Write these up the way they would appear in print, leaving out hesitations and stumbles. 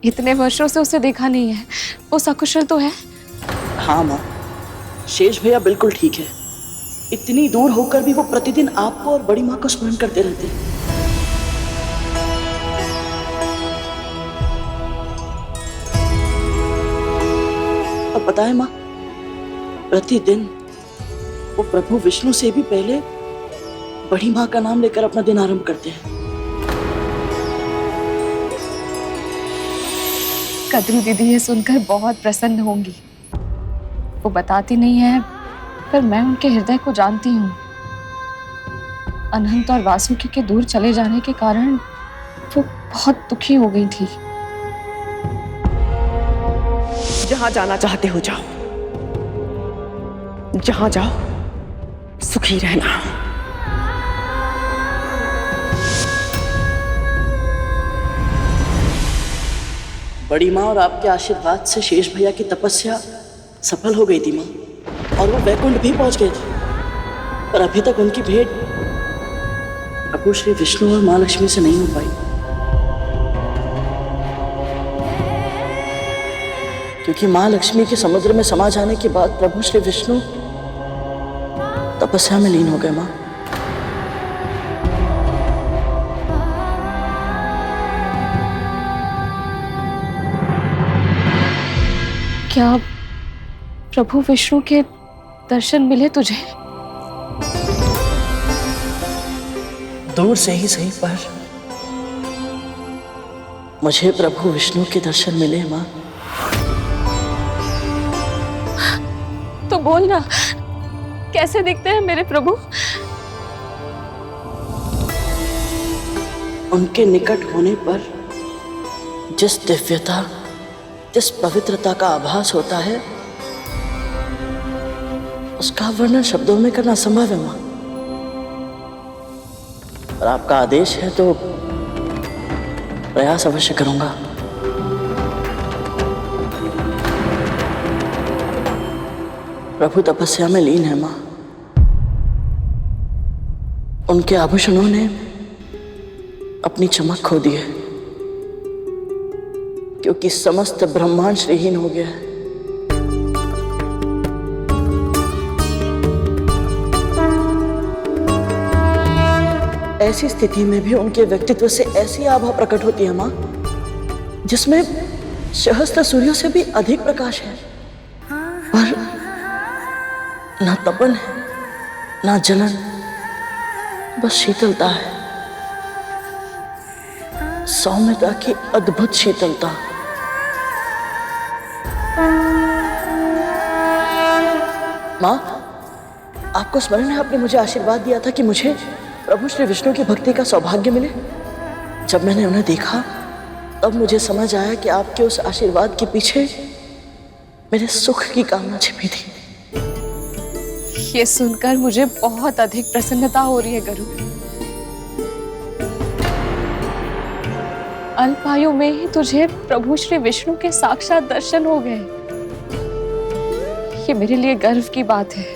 इतने वर्षों से उसे देखा नहीं है, वो सकुशल तो है? हाँ माँ, शेष भैया बिल्कुल ठीक है। इतनी दूर होकर भी वो प्रतिदिन आपको और बड़ी माँ को स्मरण करते रहते हैं। और पता है माँ, प्रतिदिन वो प्रभु विष्णु से भी पहले बड़ी माँ का नाम लेकर अपना दिन आरंभ करते हैं। कद्रू दीदी ये सुनकर बहुत प्रसन्न होंगी। वो बताती नहीं है, पर मैं उनके हृदय को जानती हूँ। अनंत और वासुकी के दूर चले जाने के कारण वो बहुत दुखी हो गई थी। जहां जाना चाहते हो जाओ, जहां जाओ सुखी रहना। बड़ी माँ और आपके आशीर्वाद से शेष भैया की तपस्या सफल हो गई थी माँ, और वो वैकुंठ भी पहुंच गए थे। पर अभी तक उनकी भेंट प्रभु श्री विष्णु और माँ लक्ष्मी से नहीं हो पाई, क्योंकि माँ लक्ष्मी के समुद्र में समा जाने के बाद प्रभु श्री विष्णु तपस्या में लीन हो गए माँ। क्या प्रभु विष्णु के दर्शन मिले तुझे? दूर से ही सही, पर मुझे प्रभु विष्णु के दर्शन मिले माँ। तो बोल ना, कैसे दिखते हैं मेरे प्रभु? उनके निकट होने पर जिस दिव्यता, जिस पवित्रता का आभास होता है, उसका वर्णन शब्दों में करना संभव है माँ। और आपका आदेश है तो प्रयास अवश्य करूंगा। प्रभु तपस्या में लीन है माँ। उनके आभूषणों ने अपनी चमक खो दी है, क्योंकि समस्त ब्रह्मांड श्रीहीन हो गया है। ऐसी स्थिति में भी उनके व्यक्तित्व से ऐसी आभा प्रकट होती है माँ, जिसमें सहस्त्र सूर्यों से भी अधिक प्रकाश है। पर ना तपन है, ना जलन, बस शीतलता है, सौम्यता की अद्भुत शीतलता। माँ, आपको स्मरण है आपने मुझे आशीर्वाद दिया था कि मुझे प्रभु श्री विष्णु की भक्ति का सौभाग्य मिले? जब मैंने उन्हें देखा तब मुझे समझ आया कि आपके उस आशीर्वाद के पीछे मेरे सुख की कामना छिपी थी। ये सुनकर मुझे बहुत अधिक प्रसन्नता हो रही है गुरु। अल्पायु में ही तुझे प्रभु श्री विष्णु के साक्षात दर्शन हो गए। ये मेरे लिए गर्व की बात है।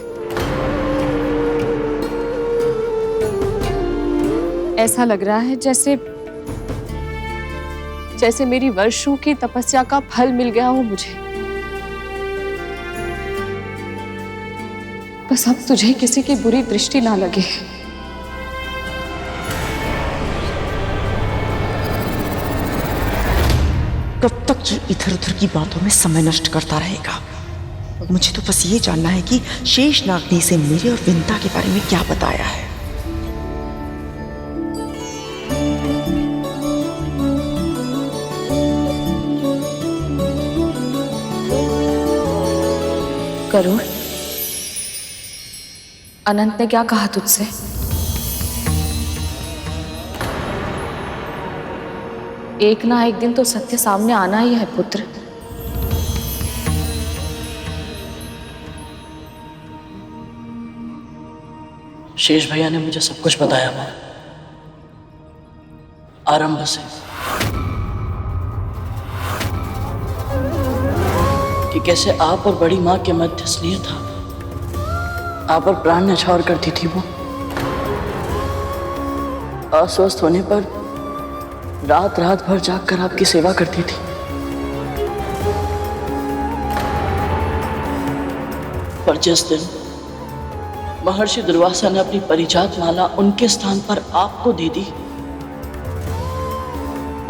ऐसा लग रहा है जैसे मेरी वर्षों की तपस्या का फल मिल गया हो मुझे। बस अब तुझे किसी की बुरी दृष्टि ना लगे। कब तक जो इधर उधर की बातों में समय नष्ट करता रहेगा? मुझे तो बस ये जानना है कि शेषनाग ने इसे मेरे और विंता के बारे में क्या बताया है। गरुड़, अनंत ने क्या कहा तुझसे? एक ना एक दिन तो सत्य सामने आना ही है पुत्र। शेष भैया ने मुझे सब कुछ बताया माँ, आरंभ से, कि कैसे आप और बड़ी माँ के मध्य स्नेह था, आप और प्राण न्यौछावर करती थी वो, अस्वस्थ होने पर रात रात भर जागकर आपकी सेवा करती थी। पर जिस दिन महर्षि दुर्वासा ने अपनी परिजात माला उनके स्थान पर आपको दे दी,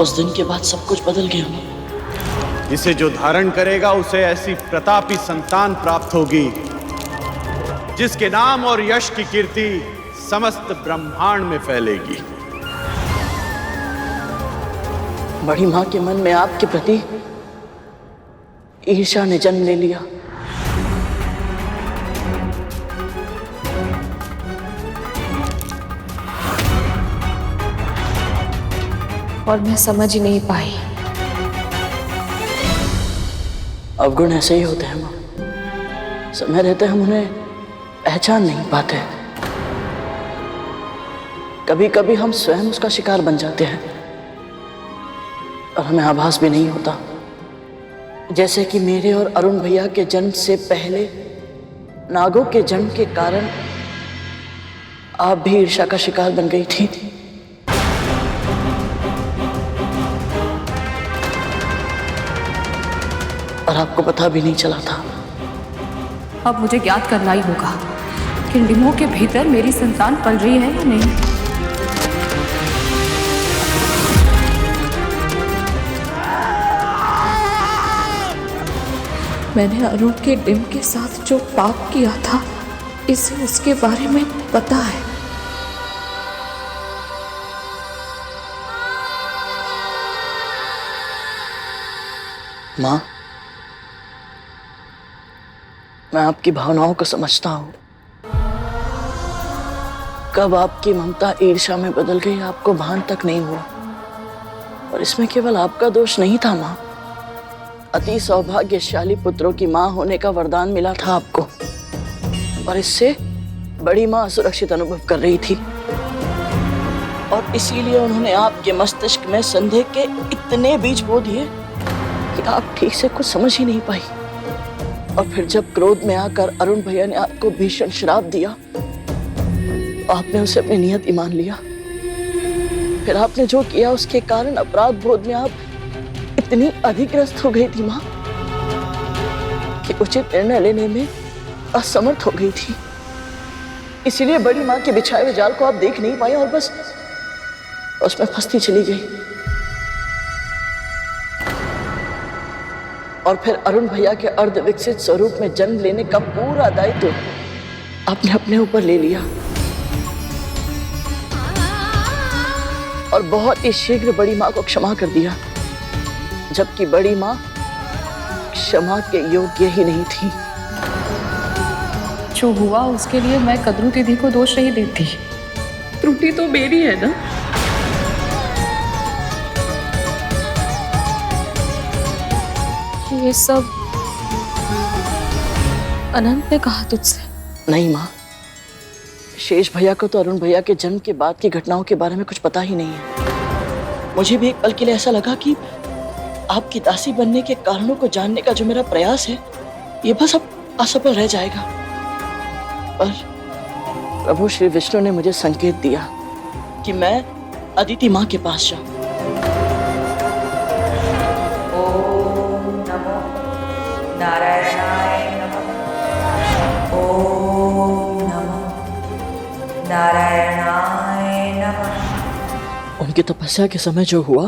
उस दिन के बाद सब कुछ बदल गया मां। इसे जो धारण करेगा उसे ऐसी प्रतापी संतान प्राप्त होगी जिसके नाम और यश की कीर्ति समस्त ब्रह्मांड में फैलेगी। बड़ी मां के मन में आपके प्रति ईर्ष्या ने जन्म ले लिया। और मैं समझ ही नहीं पाई। अवगुण ऐसे ही होते हैं मां, समय रहते हम उन्हें पहचान नहीं पाते। कभी कभी हम स्वयं उसका शिकार बन जाते हैं और हमें आभास भी नहीं होता। जैसे कि मेरे और अरुण भैया के जन्म से पहले नागों के जन्म के कारण आप भी ईर्ष्या का शिकार बन गई थी। और आपको पता भी नहीं चला था। अब मुझे ज्ञात करना ही होगा कि डिमो के भीतर मेरी संतान पल रही है या नहीं। मैंने अरुण के डिम के साथ जो पाप किया था, इसे उसके बारे में पता है। मां, मैं आपकी भावनाओं को समझता हूं। कब आपकी ममता ईर्ष्या में बदल गई आपको भान तक नहीं हुआ। और इसमें केवल आपका दोष नहीं था मां, अति सौभाग्यशाली पुत्रों की मां होने का वरदान मिला था आपको, और इससे बड़ी मां असुरक्षित अनुभव कर रही थी। और इसीलिए उन्होंने आपके मस्तिष्क में संदेह के इतने बीज बो दिए कि आप ठीक से कुछ समझ ही नहीं पाई। और फिर जब क्रोध में आकर अरुण भैया ने आपको भीषण श्राप दिया, आपने उसे अपनी नियति मान लिया। फिर आपने जो किया उसके कारण अपराध बोध में आप इतनी अधिग्रस्त हो गई थी मां कि उचित निर्णय लेने में असमर्थ हो गई थी। इसीलिए बड़ी मां के बिछाए हुए जाल को आप देख नहीं पाए और बस उसमें फंसती चली गई। और फिर अरुण भैया के अर्ध विकसित स्वरूप में जन्म लेने का पूरा दायित्व आपने अपने ऊपर ले लिया। और बहुत ही शीघ्र बड़ी मां को क्षमा कर दिया, जबकि बड़ी मां क्षमा के योग्य ही नहीं थी। जो हुआ उसके लिए मैं कद्रू दीदी को दोष नहीं देती, त्रुटि तो मेरी है ना। ये सब अनंत ने कहा तुझसे? नहीं मां, शेष भैया को तो अरुण भैया के जन्म के बाद की घटनाओं के बारे में कुछ पता ही नहीं है। मुझे भी एक पल के लिए ऐसा लगा कि आपकी दासी बनने के कारणों को जानने का जो मेरा प्रयास है, ये बस अब असफल रह जाएगा। पर प्रभु श्री विष्णु ने मुझे संकेत दिया कि मैं अदिति मां के पास जाऊं। नारायणाय नमः। ओम नमो नारायणाय नमः। उनकी तपस्या के समय जो हुआ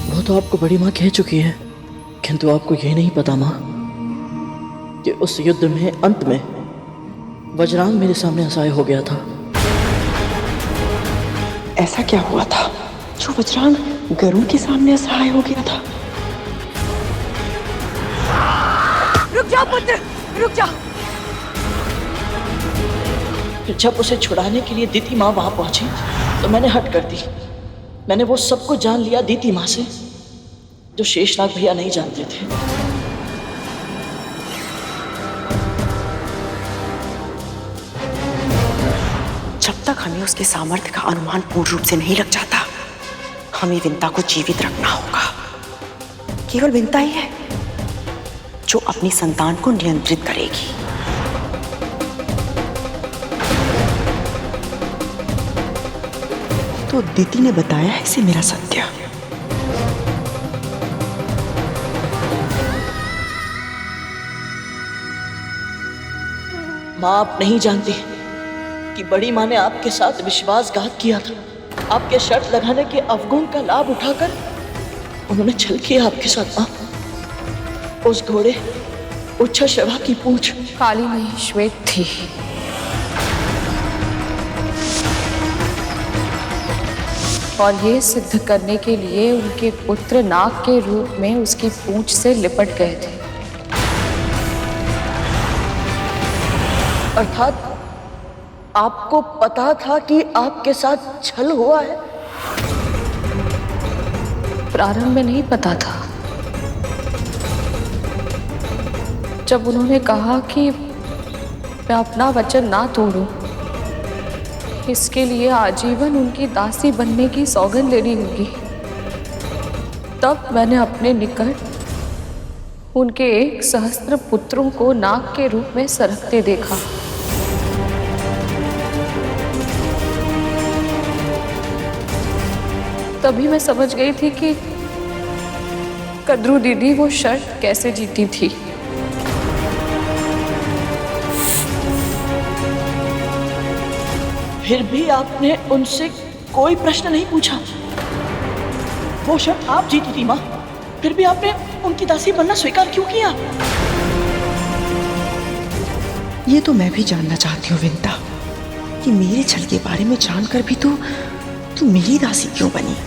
वो तो आपको बड़ी मां कह चुकी है, किंतु आपको ये नहीं पता मां कि उस युद्ध में अंत में वज्रांग मेरे सामने असहाय हो गया था। ऐसा क्या हुआ था जो वज्रांग गरुड़ के सामने असहाय हो गया था? रुक जाओ पुत्र, रुक जाओ। फिर जब उसे छुड़ाने के लिए दीति माँ वहां पहुंची तो मैंने हट कर दी। मैंने वो सब कुछ जान लिया दीति माँ से जो शेषनाग भैया नहीं जानते थे। जब तक हमें उसके सामर्थ्य का अनुमान पूर्ण रूप से नहीं लग जाता, हमें विंता को जीवित रखना होगा। केवल विंता ही है जो अपनी संतान को नियंत्रित करेगी। तो दीदी ने बताया है इसे मेरा सत्य। माँ, आप नहीं जानती कि बड़ी माँ ने आपके साथ विश्वासघात किया था। आपके शर्त लगाने के अवगुण का लाभ उठाकर उन्होंने छल किया आपके साथ। माँ, उस घोड़े उच्छा शवा की पूंछ काली नहीं श्वेत थी। और ये सिद्ध करने के लिए उनके पुत्र नाग के रूप में उसकी पूंछ से लिपट गए थे। अर्थात आपको पता था कि आपके साथ छल हुआ है? प्रारंभ में नहीं पता था। जब उन्होंने कहा कि मैं अपना वचन ना तोड़ूं, इसके लिए आजीवन उनकी दासी बनने की सौगंध लेनी होगी, तब मैंने अपने निकट उनके 1 सहस्त्र पुत्रों को नाग के रूप में सरकते देखा। तभी मैं समझ गई थी कि कद्रू दीदी वो शर्त कैसे जीती थी। फिर भी आपने उनसे कोई प्रश्न नहीं पूछा। वो शर्त आप जीती थी माँ, फिर भी आपने उनकी दासी बनना स्वीकार क्यों किया? ये तो मैं भी जानना चाहती हूँ विंता, कि मेरे छल के बारे में जानकर भी तू मेरी दासी क्यों बनी?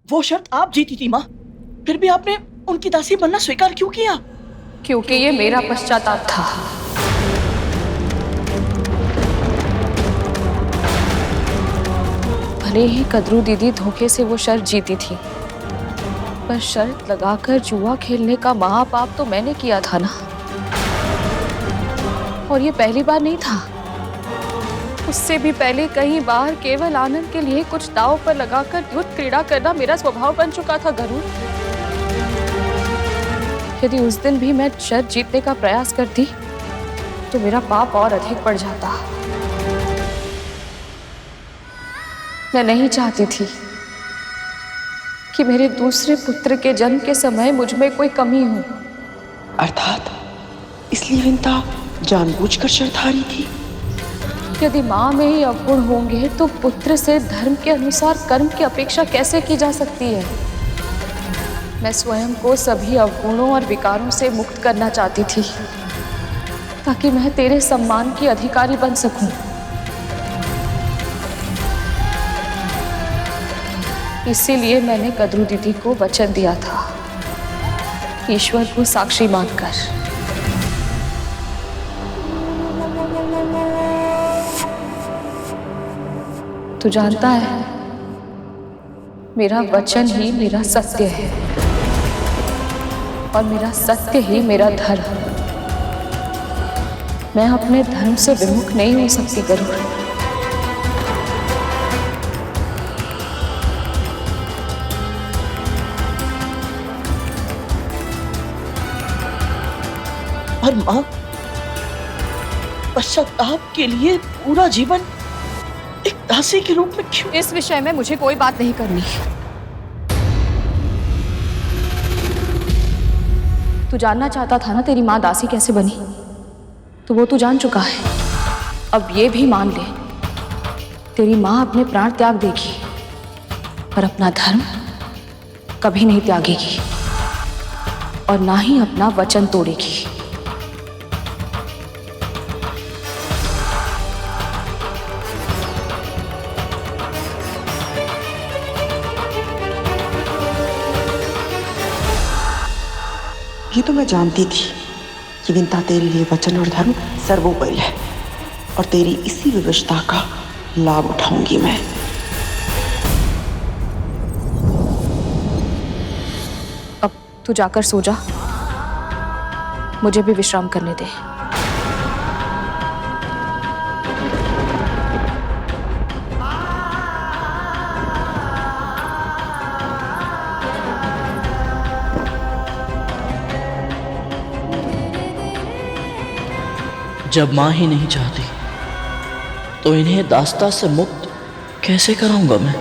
वो शर्त आप जीती थी माँ, फिर भी आपने उनकी दासी बनना स्वीकार क्यों किया? क्योंकि ये मेरा पश्चाताप था। भले ही कद्रू दीदी धोखे से वो शर्त जीती थी, पर शर्त लगाकर जुआ खेलने का महापाप तो मैंने किया था ना। और ये पहली बार नहीं था, उससे भी पहले कई बार केवल आनंद के लिए कुछ दांव पर लगाकर युद्ध क्रीड़ा करना मेरा स्वभाव बन चुका था गरुड़। यदि उस दिन भी मैं शर्त जीतने का प्रयास करती तो मेरा पाप और अधिक बढ़ जाता। मैं नहीं चाहती थी कि मेरे दूसरे पुत्र के जन्म के समय मुझ में कोई कमी हो। अर्थात इसलिए विंता जानबूझकर शर्त हारी थी? यदि माँ में ही अवगुण होंगे तो पुत्र से धर्म के अनुसार कर्म की अपेक्षा कैसे की जा सकती है? मैं स्वयं को सभी अवगुणों और विकारों से मुक्त करना चाहती थी, ताकि मैं तेरे सम्मान की अधिकारी बन सकूं। इसीलिए मैंने कद्रू दीदी को वचन दिया था, ईश्वर को साक्षी मानकर। तू जानता है, मेरा वचन ही मेरा सत्य है और मेरा सत्य ही मेरा धर्म। मैं अपने धर्म से विमुख नहीं हो सकती गरुड़। पर माँ, पश्चाताप के लिए पूरा जीवन एक दासी के रूप में क्यों? इस विषय में मुझे कोई बात नहीं करनी। तू जानना चाहता था ना तेरी माँ दासी कैसे बनी, तो वो तू जान चुका है। अब ये भी मान ले, तेरी माँ अपने प्राण त्याग देगी पर अपना धर्म कभी नहीं त्यागेगी और ना ही अपना वचन तोड़ेगी। ये तो मैं जानती थी कि विंता तेरे लिए वचन और धर्म सर्वोपरि है और तेरी इसी विवशता का लाभ उठाऊंगी मैं। अब तू जाकर सो जा, मुझे भी विश्राम करने दे। जब माँ ही नहीं चाहती तो इन्हें दास्ता से मुक्त कैसे कराऊंगा मैं?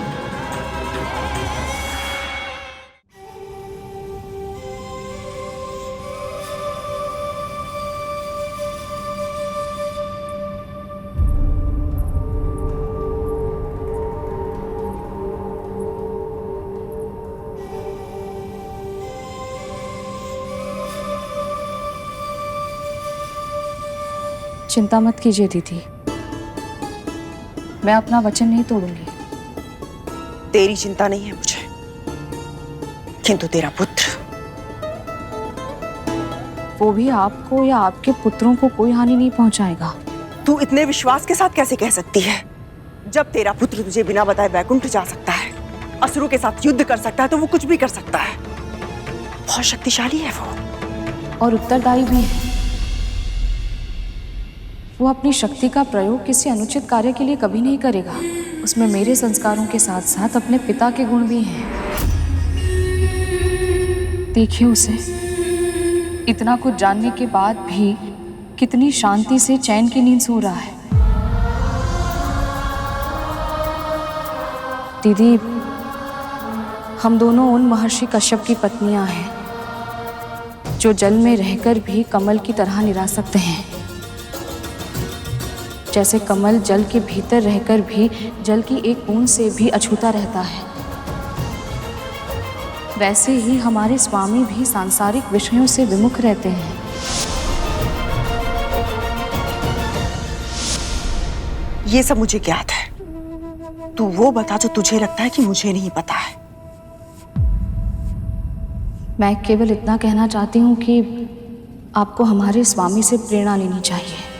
चिंता मत कीजिए दीदी, मैं अपना वचन नहीं तोड़ूंगी। तेरी चिंता नहीं है मुझे, किंतु तेरा पुत्र, वो भी आपको या आपके पुत्रों को कोई हानि नहीं पहुंचाएगा। तू इतने विश्वास के साथ कैसे कह सकती है? जब तेरा पुत्र तुझे बिना बताए वैकुंठ जा सकता है, असुरों के साथ युद्ध कर सकता है, तो वो कुछ भी कर सकता है। बहुत शक्तिशाली है वो, और उत्तरदायी भी है। वो अपनी शक्ति का प्रयोग किसी अनुचित कार्य के लिए कभी नहीं करेगा। उसमें मेरे संस्कारों के साथ साथ अपने पिता के गुण भी हैं। देखिए उसे, इतना कुछ जानने के बाद भी कितनी शांति से चैन की नींद सो रहा है। दीदी, हम दोनों उन महर्षि कश्यप की पत्नियां हैं जो जल में रहकर भी कमल की तरह निरासक्त हैं। जैसे कमल जल के भीतर रहकर भी जल की एक बूंद से भी अछूता रहता है, वैसे ही हमारे स्वामी भी सांसारिक विषयों से विमुख रहते हैं। ये सब मुझे ज्ञात है। तू वो बता जो तुझे लगता है कि मुझे नहीं पता है। मैं केवल इतना कहना चाहती हूँ कि आपको हमारे स्वामी से प्रेरणा लेनी चाहिए।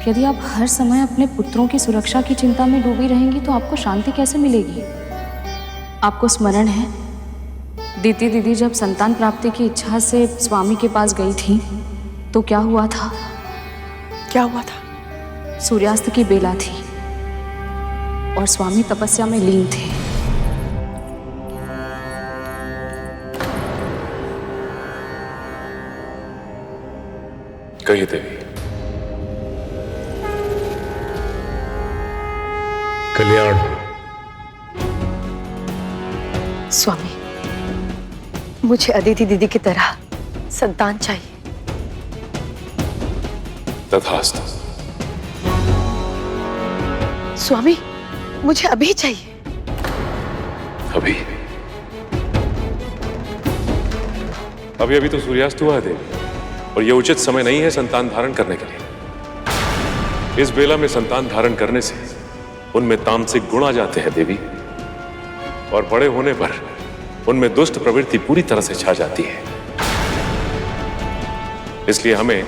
यदि आप हर समय अपने पुत्रों की सुरक्षा की चिंता में डूबी रहेंगी तो आपको शांति कैसे मिलेगी? आपको स्मरण है, दीदी दीदी जब संतान प्राप्ति की इच्छा से स्वामी के पास गई थी तो क्या हुआ था? क्या हुआ था? सूर्यास्त की बेला थी और स्वामी तपस्या में लीन थे। कहिए देवी। कल्याण हो। स्वामी, मुझे अदिति दीदी की तरह संतान चाहिए। तथास्तु। स्वामी, मुझे अभी चाहिए। अभी अभी अभी तो सूर्यास्त हुआ है देवी, और यह उचित समय नहीं है संतान धारण करने के लिए। इस बेला में संतान धारण करने से उनमें तामसिक गुण आ जाते हैं देवी, और बड़े होने पर उनमें दुष्ट प्रवृत्ति पूरी तरह से छा जाती है। इसलिए हमें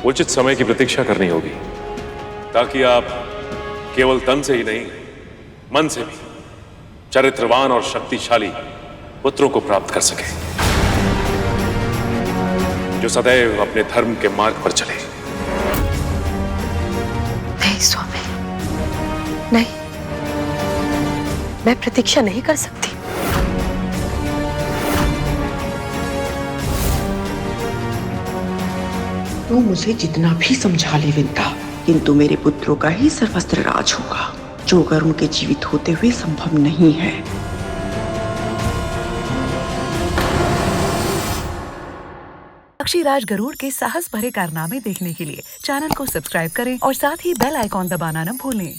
उचित समय की प्रतीक्षा करनी होगी, ताकि आप केवल तन से ही नहीं, मन से भी चरित्रवान और शक्तिशाली पुत्रों को प्राप्त कर सके, जो सदैव अपने धर्म के मार्ग पर चले। नहीं स्वामी, नहीं, मैं प्रतीक्षा नहीं कर सकती। तू मुझे जितना भी समझा ले विंता, किंतु मेरे पुत्रों का ही सर्वस्त्र राज होगा, जो अगर उनके जीवित होते हुए संभव नहीं है। पक्षीराज गरुड़ के साहस भरे कारनामे देखने के लिए चैनल को सब्सक्राइब करें और साथ ही बेल आइकॉन दबाना न भूलें।